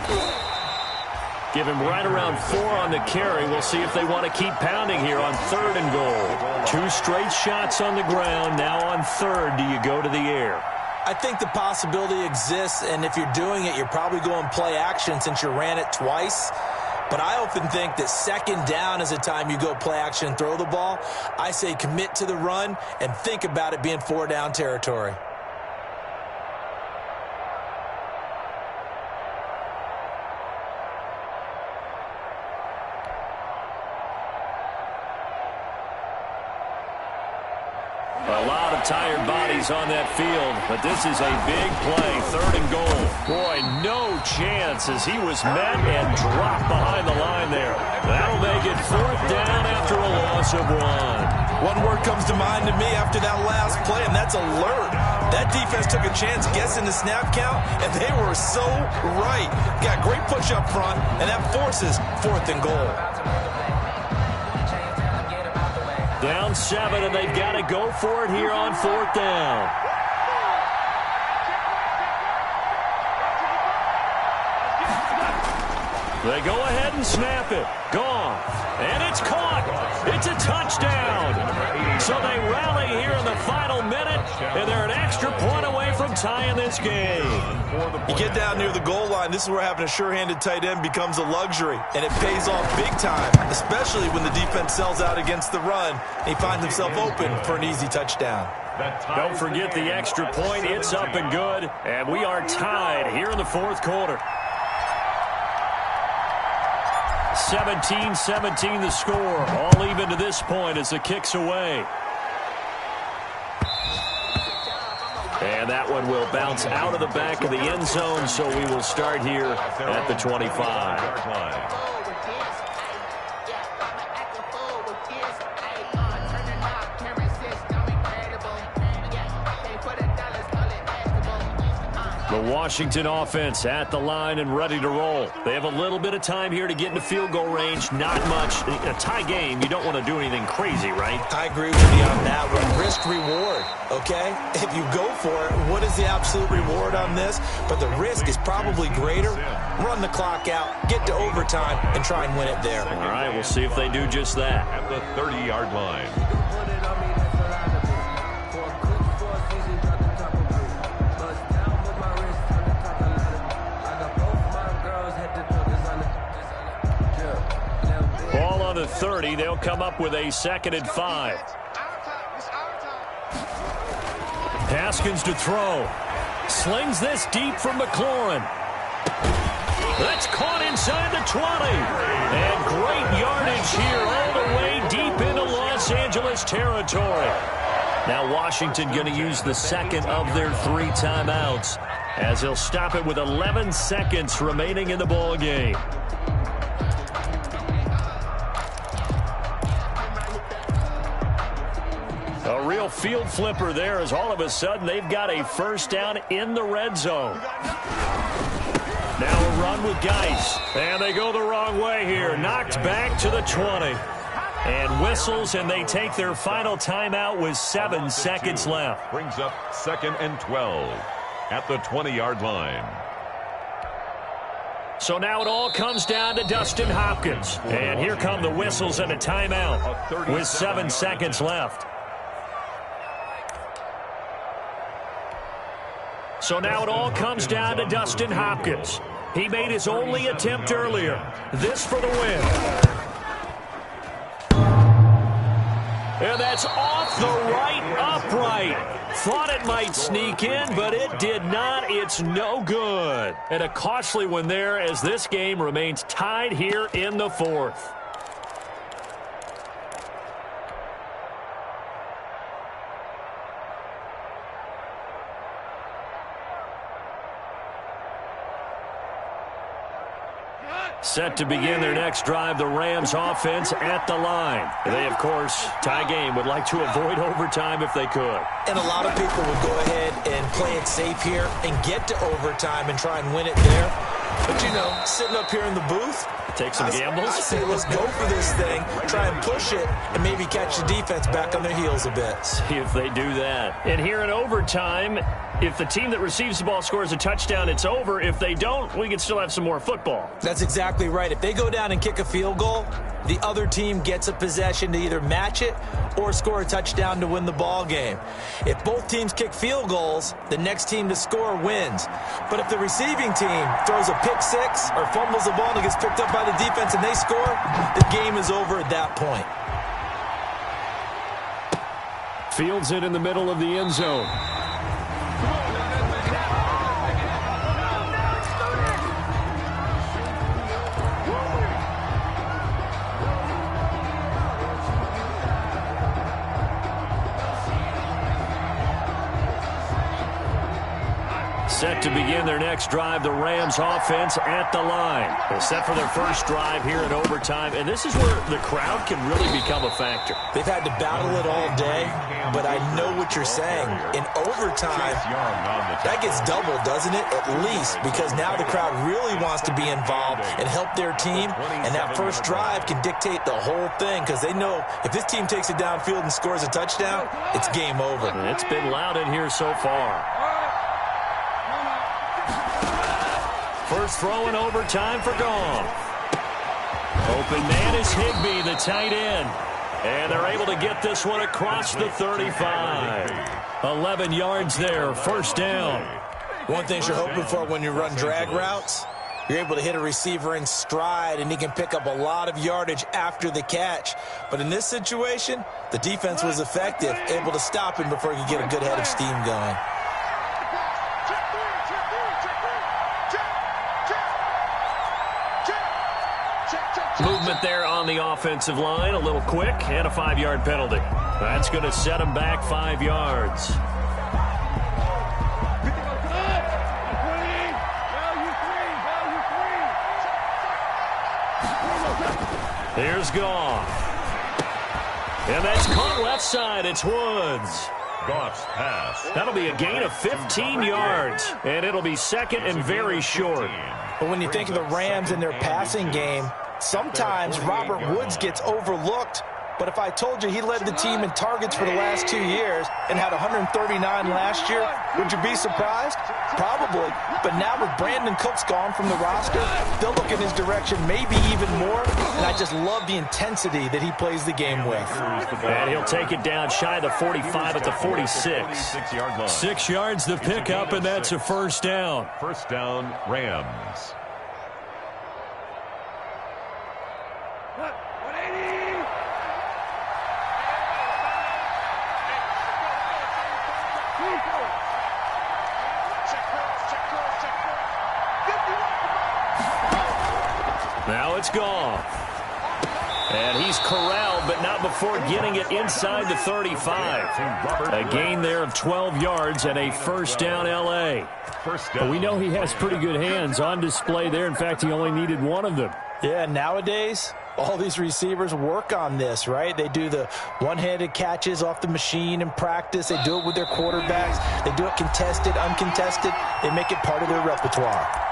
Give him right around 4 on the carry. We'll see if they want to keep pounding here on third and goal. 2 straight shots on the ground. Now on third, do you go to the air? I think the possibility exists, and if you're doing it, you're probably going play action since you ran it twice. But I often think that second down is the time you go play action and throw the ball. I say commit to the run and think about it being 4-down territory. A lot of tired bodies on that field, but this is a big play, third and goal. Boy, no chance as he was met and dropped behind the line there. That'll make it fourth down after a loss of 1. One word comes to mind to me after that last play, and that's alert. That defense took a chance guessing the snap count, and they were so right. Got great push up front, and that forces fourth and goal. Down 7, and they've got to go for it here on fourth down. They go ahead and snap it. Gone. And it's caught. It's a touchdown. So they rally here in the final minute, and they're an extra point away from tying this game. You get down near the goal line, this is where having a sure-handed tight end becomes a luxury, and it pays off big time, especially when the defense sells out against the run, and he finds himself open for an easy touchdown. Don't forget the extra point. It's up and good, and we are tied here in the fourth quarter. 17-17 the score. All even to this point as the kick's away. And that one will bounce out of the back of the end zone, so we will start here at the 25. The Washington offense at the line and ready to roll. They have a little bit of time here to get into field goal range. Not much. A tie game, you don't want to do anything crazy, right? I agree with you on that one. Risk-reward, okay? If you go for it, what is the absolute reward on this? But the risk is probably greater. Run the clock out, get to overtime, and try and win it there. All right, we'll see if they do just that. At the 30-yard line. Ball on the 30. They'll come up with a 2nd and 5. Haskins to throw. Slings this deep from McLaurin. That's caught inside the 20. And great yardage here all the way deep into Los Angeles territory. Now Washington going to use the second of their 3 timeouts as they'll stop it with 11 seconds remaining in the ball game. A real field flipper there as all of a sudden they've got a first down in the red zone. Now a run with Geis. And they go the wrong way here. Knocked back to the 20. And whistles, and they take their final timeout with 7 seconds left. Brings up 2nd and 12 at the 20-yard line. So now it all comes down to Dustin Hopkins. And here come the whistles and a timeout with 7 seconds left. So now it all comes down to Dustin Hopkins. He made his only attempt earlier. This for the win. And that's off the right upright. Thought it might sneak in, but it did not. It's no good. And a costly one there as this game remains tied here in the fourth. Set to begin their next drive, the Rams offense at the line. They, of course, tie game, would like to avoid overtime if they could. And a lot of people would go ahead and play it safe here and get to overtime and try and win it there. But, you know, sitting up here in the booth, take some gambles. I say let's go for this thing, try and push it, and maybe catch the defense back on their heels a bit. See if they do that. And here in overtime, if the team that receives the ball scores a touchdown, it's over. If they don't, we can still have some more football. That's exactly right. If they go down and kick a field goal, the other team gets a possession to either match it or score a touchdown to win the ball game. If both teams kick field goals, the next team to score wins. But if the receiving team throws a pick six or fumbles the ball and it gets picked up by the defense and they score, the game is over at that point. Fields it in the middle of the end zone. Set to begin their next drive, the Rams offense at the line. They're set for their first drive here in overtime, and this is where the crowd can really become a factor. They've had to battle it all day, but I know what you're saying. In overtime, that gets doubled, doesn't it? At least, because now the crowd really wants to be involved and help their team, and that first drive can dictate the whole thing because they know if this team takes it downfield and scores a touchdown, it's game over. And it's been loud in here so far. First throw in overtime for Goff. Open man is Higbee, the tight end. And they're able to get this one across the 35. 11 yards there, first down. One thing you're hoping for when you run drag routes, you're able to hit a receiver in stride, and he can pick up a lot of yardage after the catch. But in this situation, the defense was effective, able to stop him before he could get a good head of steam going. Movement there on the offensive line, a little quick, and a 5-yard penalty. That's going to set him back 5 yards. Here's Goff. And that's caught left side. It's Woods. Goff's pass. That'll be a gain of 15 yards, and it'll be second and very short. But when you think of the Rams in their passing game, sometimes Robert Woods gets overlooked. But if I told you he led the team in targets for the last 2 years and had 139 last year, would you be surprised? Probably. But now with Brandon Cooks gone from the roster, they'll look in his direction maybe even more. And I just love the intensity that he plays the game with. And he'll take it down shy of the 45 at the 46. 6 yards the pickup, and that's a first down. First down, Rams. Now it's Goff. And he's corralled, but not before getting it inside the 35. A gain there of 12 yards and a first down L.A. But we know he has pretty good hands on display there. In fact, he only needed one of them. Yeah, nowadays, all these receivers work on this, right? They do the one-handed catches off the machine in practice. They do it with their quarterbacks. They do it contested, uncontested. They make it part of their repertoire.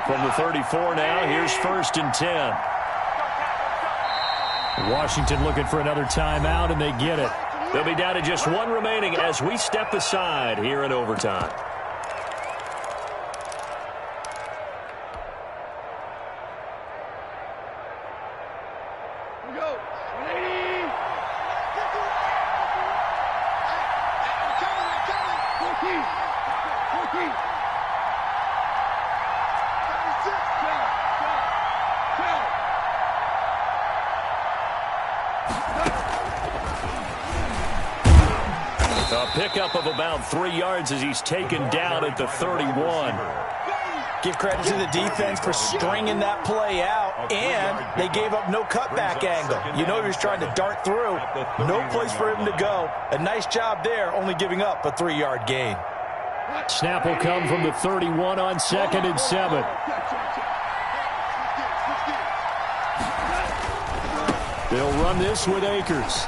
From the 34 now, here's first and 10. Washington looking for another timeout, and they get it. They'll be down to just one remaining as we step aside here in overtime. A pickup of about 3 yards as he's taken down at the 31. Give credit to the defense for stringing that play out, and they gave up no cutback angle. You know he was trying to dart through. No place for him to go. A nice job there, only giving up a 3-yard gain. Snap will come from the 31 on 2nd and 7. They'll run this with Akers.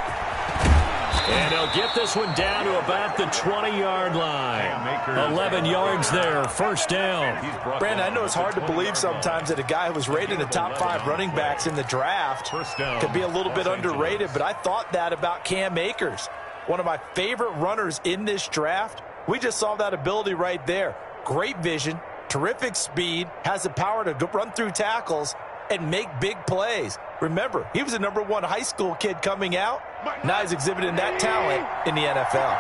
And they'll get this one down to about the 20-yard line. 11 yards there, first down. Brandon, I know it's hard to believe sometimes that a guy who was rated in the top 5 running backs in the draft could be a little bit underrated, but I thought that about Cam Akers. One of my favorite runners in this draft. We just saw that ability right there. Great vision, terrific speed, has the power to run through tackles and make big plays. Remember, he was a #1 high school kid coming out. Now he's exhibiting that talent in the NFL.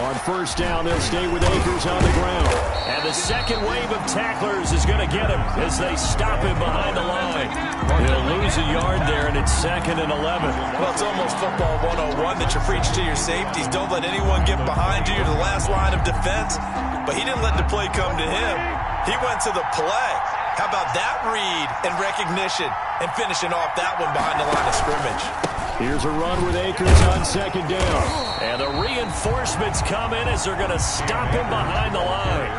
On first down, they'll stay with Akers on the ground. And the second wave of tacklers is going to get him as they stop him behind the line. He'll lose a yard there, and it's 2nd and 11. Well, it's almost football 101 that you preach to your safeties. Don't let anyone get behind you. You're the last line of defense. But he didn't let the play come to him. He went to the play. How about that read and recognition and finishing off that one behind the line of scrimmage? Here's a run with Akers on 2nd down. And the reinforcements come in as they're going to stop him behind the line.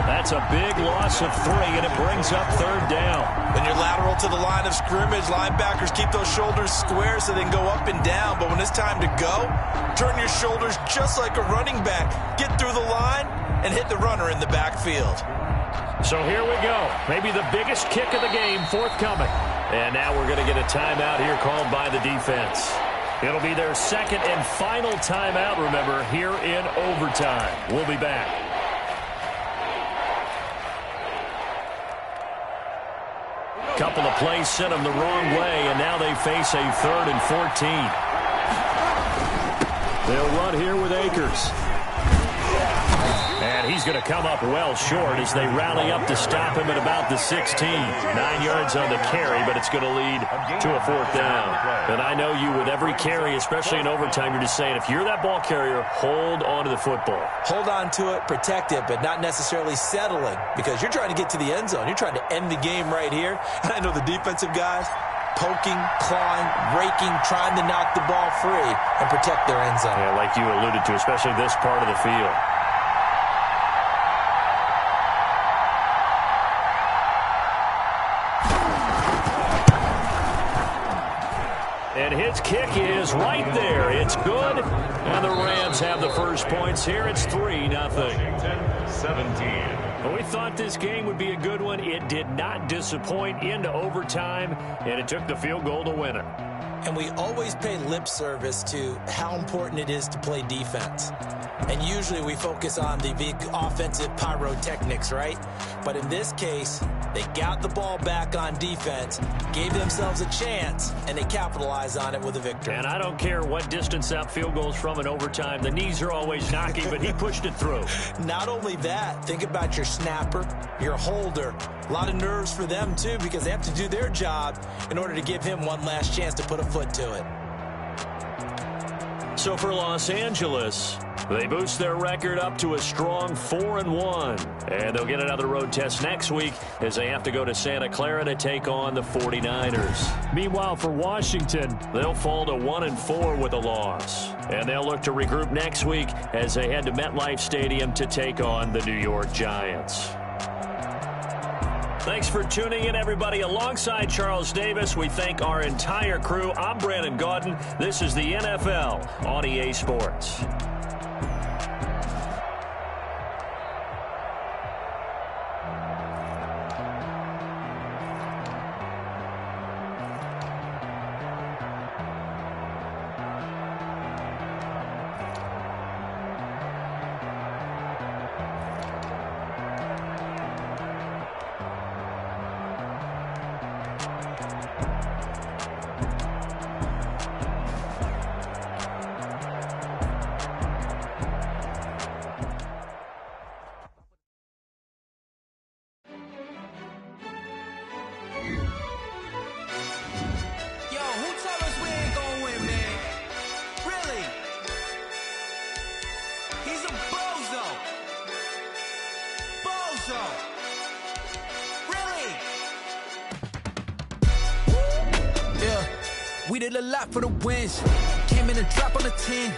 That's a big loss of 3, and it brings up 3rd down. When you're lateral to the line of scrimmage, linebackers keep those shoulders square so they can go up and down. But when it's time to go, turn your shoulders just like a running back. Get through the line and hit the runner in the backfield. So here we go. Maybe the biggest kick of the game forthcoming. And now we're going to get a timeout here called by the defense. It'll be their second and final timeout, remember, here in overtime. We'll be back. Couple of plays sent them the wrong way, and now they face a 3rd and 14. They'll run here with Akers. And he's going to come up well short as they rally up to stop him at about the 16. 9 yards on the carry, but it's going to lead to a 4th down. And I know you with every carry, especially in overtime, you're just saying if you're that ball carrier, hold on to the football. Hold on to it, protect it, but not necessarily settling because you're trying to get to the end zone. You're trying to end the game right here. And I know the defensive guys poking, clawing, raking, trying to knock the ball free and protect their end zone. Yeah, like you alluded to, especially this part of the field. And his kick is right there. It's good. And the Rams have the first points here. It's 3-0. 17. Well, we thought this game would be a good one. It did not disappoint into overtime, and it took the field goal to win it. And we always pay lip service to how important it is to play defense. And usually we focus on the big offensive pyrotechnics, right? But in this case, they got the ball back on defense, gave themselves a chance, and they capitalized on it with a victory. And I don't care what distance that field goes from in overtime. The knees are always knocking, but he pushed it through. Not only that, think about your snapper, your holder. A lot of nerves for them, too, because they have to do their job in order to give him one last chance to put a foot to it. So for Los Angeles, they boost their record up to a strong 4-1. And they'll get another road test next week as they have to go to Santa Clara to take on the 49ers. Meanwhile, for Washington, they'll fall to 1-4 with a loss. And they'll look to regroup next week as they head to MetLife Stadium to take on the New York Giants. Thanks for tuning in, everybody. Alongside Charles Davis, we thank our entire crew. I'm Brandon Gaudin. This is the NFL on EA Sports. We did a lot for the wins. Came in and dropped on the 10.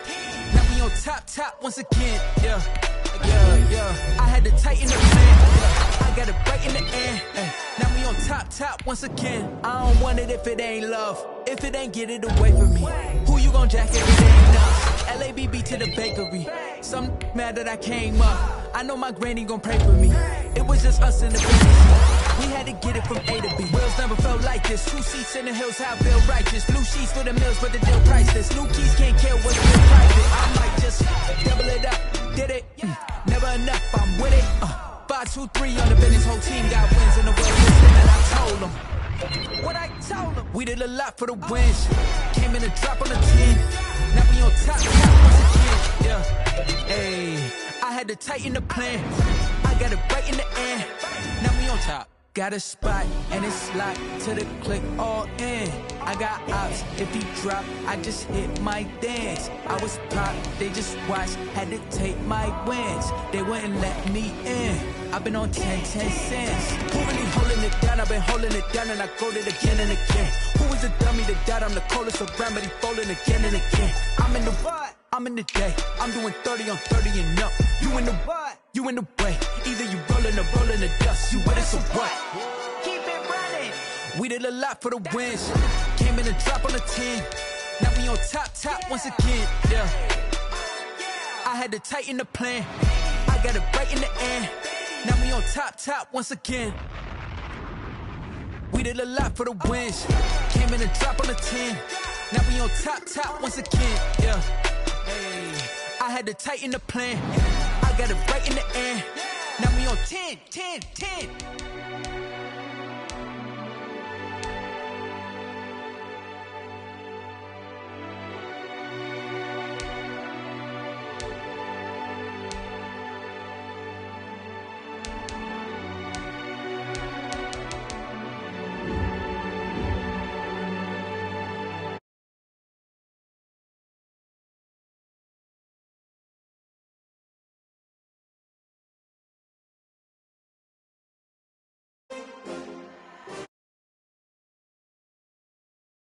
Now we on top once again. Yeah. I had to tighten the plan. I got it right in the end. Now we on top once again. I don't want it if it ain't love. If it ain't, get it away from me. Who you gon' jack if it ain't us? LABB to the bakery. Some mad that I came up. I know my granny gon' pray for me. It was just us in the business. We had to get it from A to B. Wheels never felt like this. 2 seats in the hills, how feel righteous. Blue sheets for the mills, but the deal priceless. New keys can't kill what's real private. I might just double it up. Did it? Never enough, I'm with it. 5, 2, 3 on the business. Whole team got wins in the world. And I told them what I told them. We did a lot for the wins. Came in and dropped on the 10. Now we on top once again. Yeah. Hey, I had to tighten the plan. I got it right in the end. Now we on top. Got a spot and it's locked to the click all in. I got ops, if he drop, I just hit my dance. I was pop, they just watched, had to take my wins. They wouldn't let me in. I've been on 10 cents. Who really holding it down? I've been holding it down and I go it again and again. Who was the dummy that died? I'm the coldest around, but he folding again and again. I'm in the what? I'm in the day. I'm doing 30 on 30 and up. You in the what? You in the way. Either you rolling or rolling the dust. You with it, so what? Keep it running. We did a lot for the wins. Came in and dropped on the 10. Now we on top once again. Yeah. I had to tighten the plan. I got it right in the end. Now we on top once again. We did a lot for the wins. Came in and dropped on the 10. Now we on top once again, yeah. Hey, I had to tighten the plan. I got it right in the end. Now we on 10.